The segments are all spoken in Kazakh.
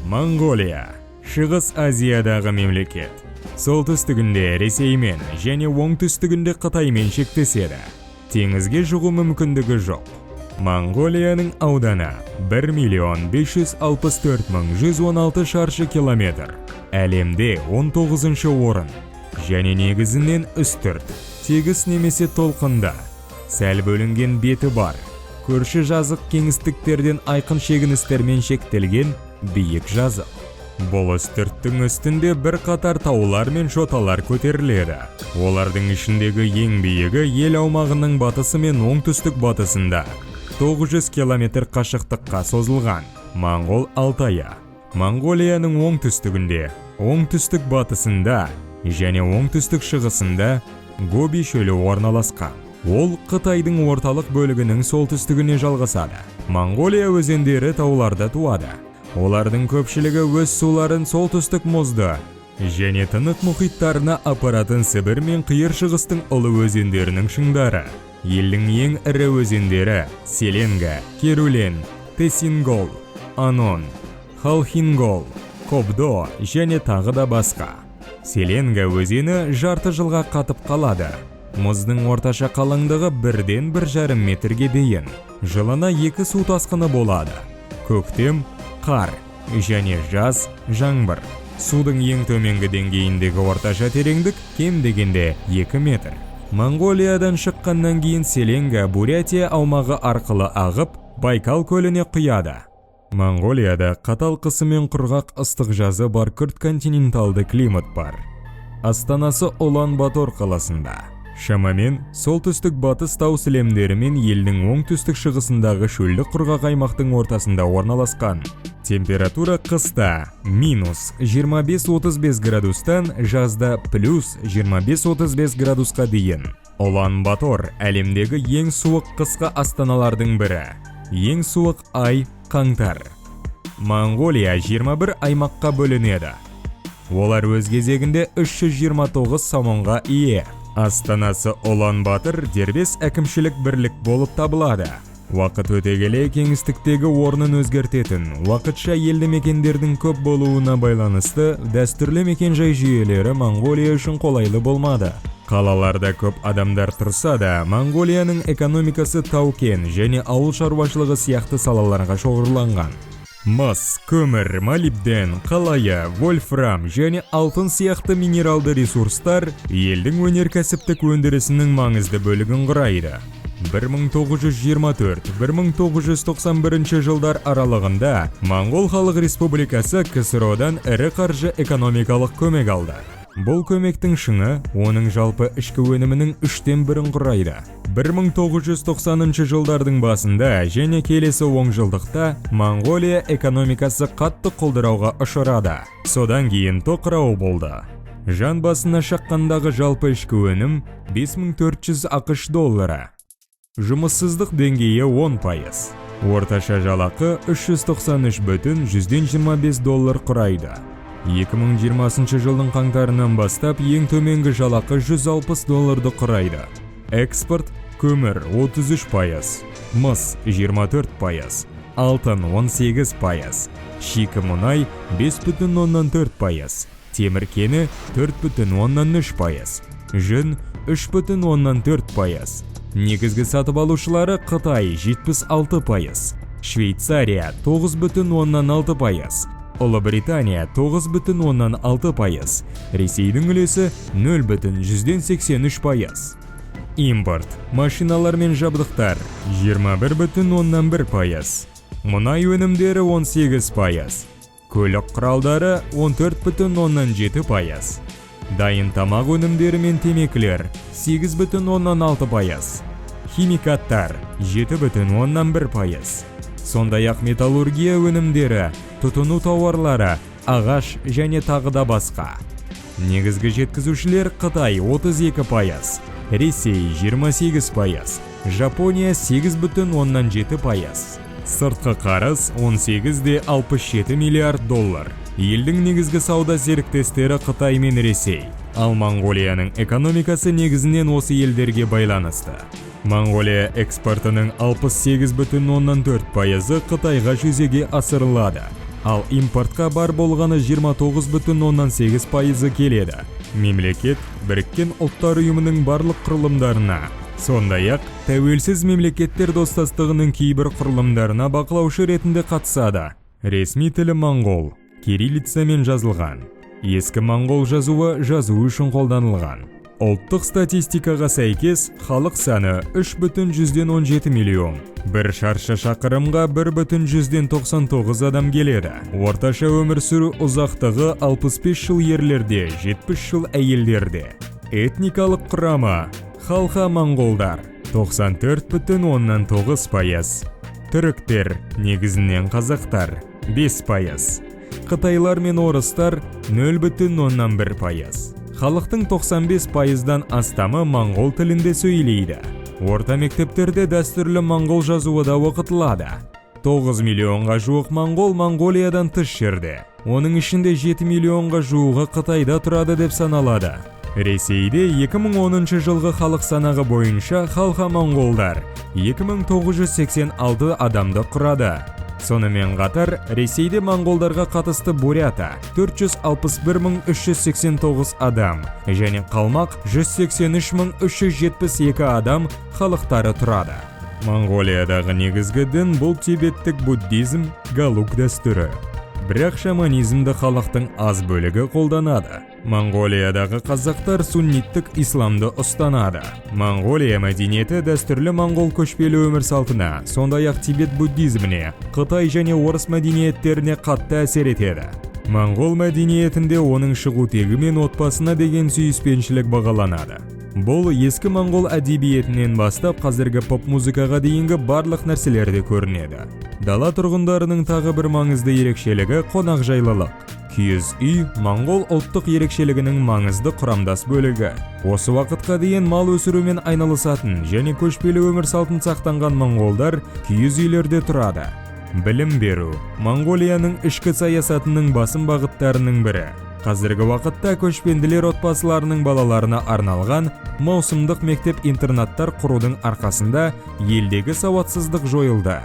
Монголия, Шығыс Азиядағы мемлекет. Солтүстігінде Ресеймен және оңтүстігінде Қытаймен шектеседі. Теңізге шығу мүмкіндігі жоқ. Монголияның ауданы 1,564,116 шаршы километр. Әлемде 19-шы орын. Және негізінен үстірт, тегіс немесе толқында. Сәл бөлінген беті бар. Көрші жазық кеңістіктерден айқын шегіністермен шектелген биік жазық. Бұл үстірттің үстінде бір қатар таулар мен жоталар көтеріледі. Олардың ішіндегі ең биігі ел аумағының батысы мен оңтүстік батысында 900 км қашықтыққа созылған Моңғол Алтайы. Монголияның оңтүстігінде, оңтүстік батысында және оңтүстік шығысында Гоби шөлі орналасқан. Ол Қытайдың орталық бөлігінің солтүстігіне жалғасады. Монголия өзендері тауларда туады. Олардың көпшілігі өз суларын солтүстік мұзды және Тынық мұхиттарына апаратын Сібір мен Қиыр шығыстың ұлы өзендерінің шыңдары. Елдің ең ірі өзендері Селенга, Керулен, Тесингол, Анон, Халхингол, Кобдо және тағы да басқа. Селенга өзені жарты жылға қатып қалады. Мұздың орташа қалыңдығы 1-1,5 метрге дейін. Жылына 2 су тасқыны болады. Көктем қар және жаз жаңбыр. Судың ең төменгі деңгейіндегі орташа тереңдік кем дегенде 2 метр. Монголиядан шыққаннан кейін Селенга Бурятия аумағы арқылы ағып, Байкал көліне құяды. Монголияда қатал қысы мен құрғақ ыстық жазы бар күрт континенталды климат бар. Астанасы Улан-Батор қаласында. Шамамен солтүстік батыс тау сілемдері мен елдің оңтүстік шығысындағы шөлді құрғақ аймақтың ортасында орналасқан. Температура қыста -25-35 градустан, жазда +25-35 градусқа дейін. Улан-Батор әлемдегі ең суық қысқы астаналардың бірі. Ең суық ай қаңтар. Монголия 21 аймаққа бөлінеді. Олар өз кезегінде 329 самонға ие. Астанасы Улан-Батор дербес әкімшілік бірлік болып табылады. Уақыт өте келе кеңістіктегі орнын өзгертетін уақытша елді мекендердің көп болуына байланысты дәстүрлі мекенжай жүйелері Монголия үшін қолайлы болмады. Қалаларда көп адамдар тұрса да, Монголияның экономикасы тау-кен және ауыл шаруашылығы сияқты салаларға шоғырланған. Мыс, көмір, молибден, қалайы, вольфрам және алтын сияқты минералды ресурстар елдің өнеркәсіптік өндірісінің маңызды бөлігін құрайды. 1924-1991 жылдар аралығында Моңғол Халық Республикасы КСРО-дан ірі қаржы экономикалық көмек алды. Бұл көмектің шыңы оның жалпы ішкі өнімінің 1/3 құрайды. 1990 жылдардың басында және келесі оңжылдықта Монголия экономикасы қатты құлдырауға ұшырады. Содан кейін тоқырау болды. Жан басына шаққандағы жалпы ішкі өнім 5400 ақш доллары. Жұмыссыздық деңгейі 10%. Орташа жалақы 393,125 доллар құрайды. 2020 жылдың қаңтарынан бастап ең төменгі жалақы 160 долларды құрайды. Экспорт көмір 33%, мыс 24%, алтын 18%, шикі мұнай 5,4%, темір кені 4,3%, жүн 3,4%. Негізгі сатып алушылары Қытай 76%, Швейцария 9,6%, Ұлыбритания 9,6%, Ресейдің үлесі 0,83%. Импорт, машиналар мен жабдықтар 21,1%, мұнай өнімдері 18%, көлік құралдары 14,7%, дайын тамақ өнімдері мен темекілер 8,6%, химикаттар 7,1%. Сондай-ақ металлургия өнімдері, тұтыну тауарлары, ағаш және тағы да басқа. Негізгі жеткізушілер Қытай 32%, Ресей 28%, Жапония 8,7%. Сыртқы қарыз 18,67 миллиард доллар. Елдің негізгі сауда серіктестері Қытай мен Ресей. Ал Монголияның экономикасы негізінен осы елдерге байланысты. Монголия экспортының 68,4% Қытайға жүзеге асырылады. ал импортқа бар болғаны 29,8% келеді. Мемлекет Біріккен Ұлттар ұйымының барлық құрылымдарына, сондай-ақ тәуелсіз мемлекеттер достастығының кейбір құрылымдарына бақылаушы ретінде қатысады. Ресми тілі моңғол, кириллицамен жазылған. Ескі моңғол жазуы үшін қолданылған. Ұлттық статистикаға сәйкес, халық саны 3,17 миллион. Бір шаршы шақырымға 1,99 адам келеді. Орташа өмір сүру ұзақтығы 65 жыл ерлерде, 70 жыл әйелдерде. Этникалық құрамы: халха моңғолдар 94,9%, түріктер, негізінен қазақтар 5%, қытайлар мен орыстар 0,1%. Халықтың 95%-дан астамы моңғол тілінде сөйлейді. Орта мектептерде дәстүрлі моңғол жазуы да оқытылады. 9 миллионға жуық моңғол Моңғолиядан тыс жерде. Оның ішінде 7 миллионға жуығы Қытайда тұрады деп саналады. Ресейде 2010 жылғы халық санағы бойынша халха моңғолдар 2986 адамды құрады. Сонымен қатар, Ресейде моңғолдарға қатысты бурята 461,389 адам және қалмақ 183,372 адам халықтары тұрады. Моңғолиядағы негізгі дін бұл тибеттік буддизм, галук дәстүрі. Бірақ шаманизмді халықтың аз бөлігі қолданады. Моңғолиядағы қазақтар сунниттік исламды ұстанады. Моңғолия мәдениеті дәстүрлі моңғол көшпелі өмір салтына, сондай-ақ Тибет буддизміне, Қытай және орыс мәдениеттеріне қатты әсер етеді. Моңғол мәдениетінде оның шығу тегі мен отбасына деген сүйіспеншілік бағаланады. Бұл ескі моңғол әдебиетінен бастап қазіргі поп-музыкаға дейінгі барлық нәрселерде көрінеді. Дала тұрғындарының тағы бір маңызды ерекшелігі қонақжайлылық. Киіз үй моңғол ұлттық ерекшелігінің маңызды құрамдас бөлігі. Осы вақытқа дейін мал өсірумен айналысатын және көшпелі өмір салтын сақтанған моңғолдар киіз үйлерде тұрады. Білім беру Моңғолияның ішкі саясатының басым бағыттарының бірі. Қазіргі вақытта көшпенділер отбасыларының балаларына арналған маусымдық мектеп-интернаттар құрудың арқасында елдегі сауатсыздық жойылды.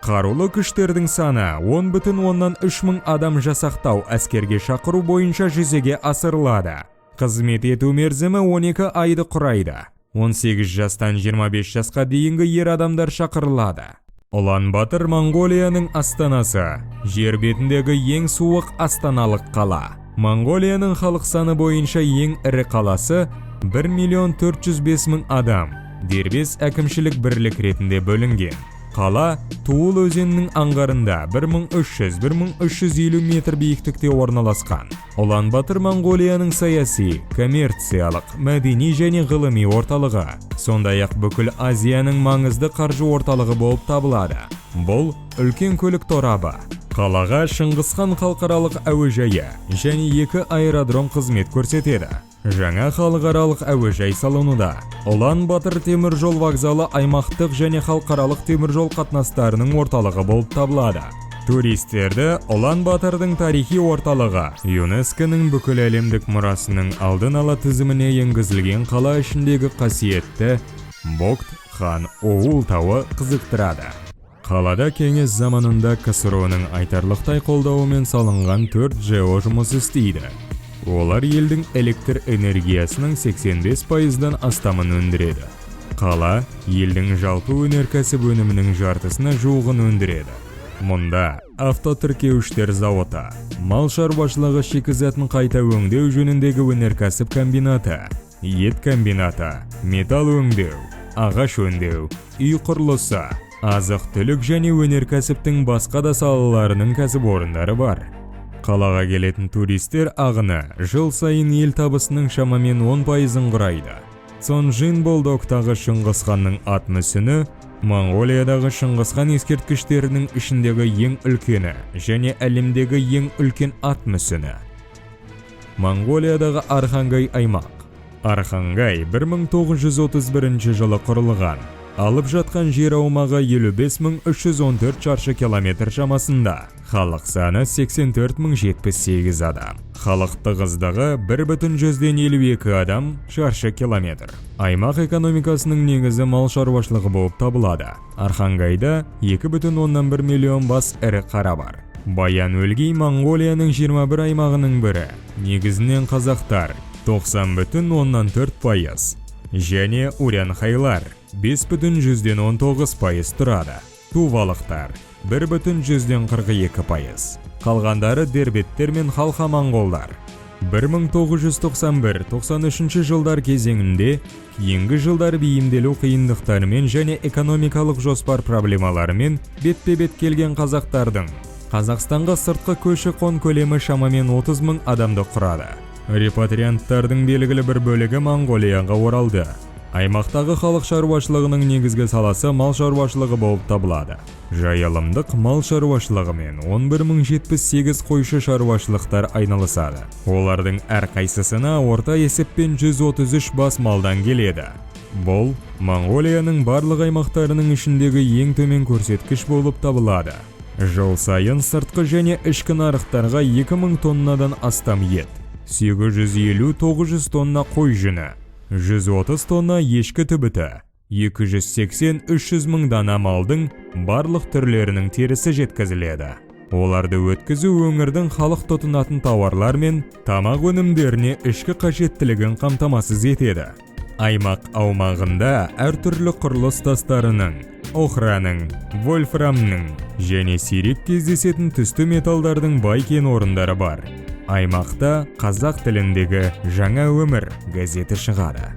Қарулы күштердің саны 10,3 мың адам жасақтау әскерге шақыру бойынша жүзеге асырылады. Қызмет ету мерзімі 12 айды құрайды. 18 жастан 25 жасқа дейінгі ер адамдар шақырылады. Улан-Батор Моңғолияның астанасы, жер бетіндегі ең суық астаналық қала. Моңғолияның халық саны бойынша ең ірі қаласы 1,405,000 адам. Дербес әкімшілік бірлік ретінде бөлінген. Қала Туыл өзенінің аңғарында 1300-1350 метр биіктікте орналасқан. Улан-Батор Моңғолияның саяси, коммерциялық, мәдени және ғылыми орталығы, сондай-ақ бүкіл Азияның маңызды қаржы орталығы болып табылады. Бұл үлкен көлік торабы. Қалаға Шыңғысхан халықаралық әуежайы және 2 аэродром қызмет көрсетеді. Жаңа халықаралық әуежай салынуда. Улан-Батор темір жол вокзалы аймақтық және халықаралық темір жол қатынастарының орталығы болып табылады. Туристерді Улан-Батордың тарихи орталығы, ЮНЕСКО-ның бүкіл әлемдік мұрасының алдын ала тізіміне енгізілген қала ішіндегі қасиетті Богд хан Оул тауы қызықтырады. Қалада кеңес заманында КСРО-ның айтарлықтай қолдауымен салынған 4 ЖО жұмыс істейді. Олар елдің электр энергиясының 85%-дан астамын өндіреді. Қала елдің жалпы өнеркәсіп өнімінің жартысына жуығын өндіреді. Мұнда автотіркеуіштер зауыты, мал шаруашылығы шикізатын қайта өңдеу жөніндегі өнеркәсіп комбинаты, ет комбинаты, металл өңдеу, ағаш өңдеу, үй құрылысы, азық-түлік және өнеркәсіптің басқа да салаларының кәсіпорындары бар. Қалаға келетін туристер ағыны жыл сайын ел табысының шамамен 10%-ын құрайды. Цонжин Болдоктағы Шыңғысханның ат мүсіні Моңғолиядағы Шыңғысхан ескерткіштерінің ішіндегі ең үлкені және әлемдегі ең үлкен ат мүсіні. Моңғолиядағы Архангай аймақ. Архангай 1931 жылы құрылған. Алып жатқан жер аумағы 55,314 шаршы километр шамасында. Халық саны 84,078 адам. Халық тығыздығы 1,52 адам шаршы километр. Аймақ экономикасының негізі мал шаруашылығы болып табылады. Архангайда 2,1 миллион бас ірі қара бар. Баян-Өлгей Моңғолияның 21 аймағының бірі. Негізінен қазақтар 90,4%. Және Урянхайлар 5,19% тұрады. Тувалықтар 1,42%. Қалғандары дербеттер мен халқа моңғолдар. 1991-93 жылдар кезеңінде кейінгі жылдар бейімделу қиындықтарымен және экономикалық жоспар проблемаларымен бетпе-бет келген қазақтардың Қазақстанға сыртқы көші-қон көлемі шамамен 30 000 адамды құрады. Репатрианттардың белгілі бір бөлігі Моңғолияға оралды. Аймақтағы халық шаруашылығының негізгі саласы мал шаруашылығы болып табылады. Жайылымдық мал шаруашылығымен 11,078 қойшы шаруашылықтар айналысады. Олардың әрқайсысына орта есеппен 133 бас малдан келеді. Бұл Моңғолияның барлық аймақтарының ішіндегі ең төмен көрсеткіш болып табылады. Жыл сайын сыртқы және ішкі нарықтарға 2000 тоннадан астам ет, 850-900 тонна қой жүні, 130 тонна ешкі түбіті, 280-300 мың дана малдың барлық түрлерінің терісі жеткізіледі. Оларды өткізу өңірдің халық тұтынатын тауарлар мен тамақ өнімдеріне ішкі қажеттілігін қамтамасыз етеді. Аймақ аумағында әртүрлі құрылыс тастарының, охраның, вольфрамның және сирек кездесетін түсті металдардың бай кен орындары бар. Аймақта қазақ тіліндегі «Жаңа өмір» газеті шығады.